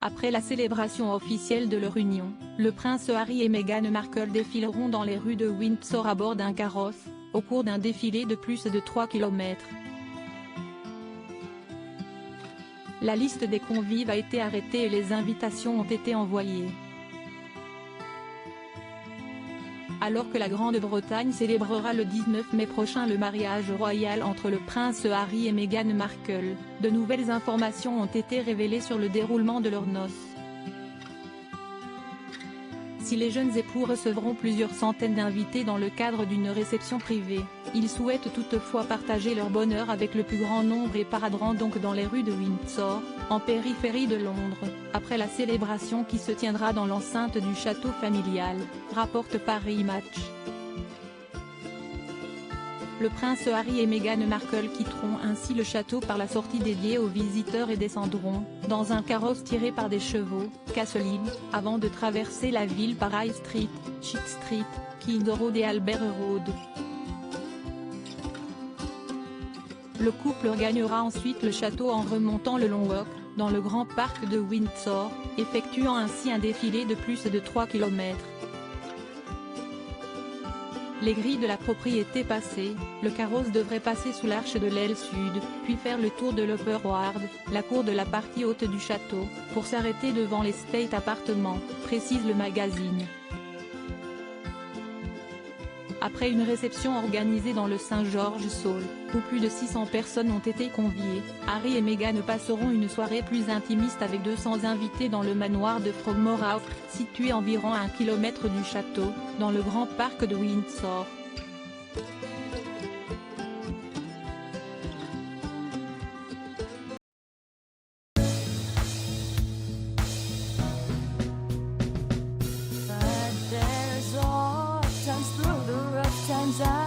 Après la célébration officielle de leur union, le prince Harry et Meghan Markle défileront dans les rues de Windsor à bord d'un carrosse, au cours d'un défilé de plus de 3 km. La liste des convives a été arrêtée et les invitations ont été envoyées. Alors que la Grande-Bretagne célébrera le 19 mai prochain le mariage royal entre le prince Harry et Meghan Markle, de nouvelles informations ont été révélées sur le déroulement de leurs noces. Si les jeunes époux recevront plusieurs centaines d'invités dans le cadre d'une réception privée, ils souhaitent toutefois partager leur bonheur avec le plus grand nombre et paraderont donc dans les rues de Windsor, en périphérie de Londres, après la célébration qui se tiendra dans l'enceinte du château familial, rapporte Paris Match. Le prince Harry et Meghan Markle quitteront ainsi le château par la sortie dédiée aux visiteurs et descendront, dans un carrosse tiré par des chevaux, Castle Hill, avant de traverser la ville par High Street, Cheek Street, King Road et Albert Road. Le couple regagnera ensuite le château en remontant le Long Walk, dans le grand parc de Windsor, effectuant ainsi un défilé de plus de 3 km. Les grilles de la propriété passées, le carrosse devrait passer sous l'arche de l'aile sud, puis faire le tour de l'Upper Ward, la cour de la partie haute du château, pour s'arrêter devant les State Appartements, précise le magazine. Après une réception organisée dans le St. George's Hall, où plus de 600 personnes ont été conviées, Harry et Meghan passeront une soirée plus intimiste avec 200 invités dans le manoir de Frogmore House, situé environ à 1 km du château, dans le grand parc de Windsor. Times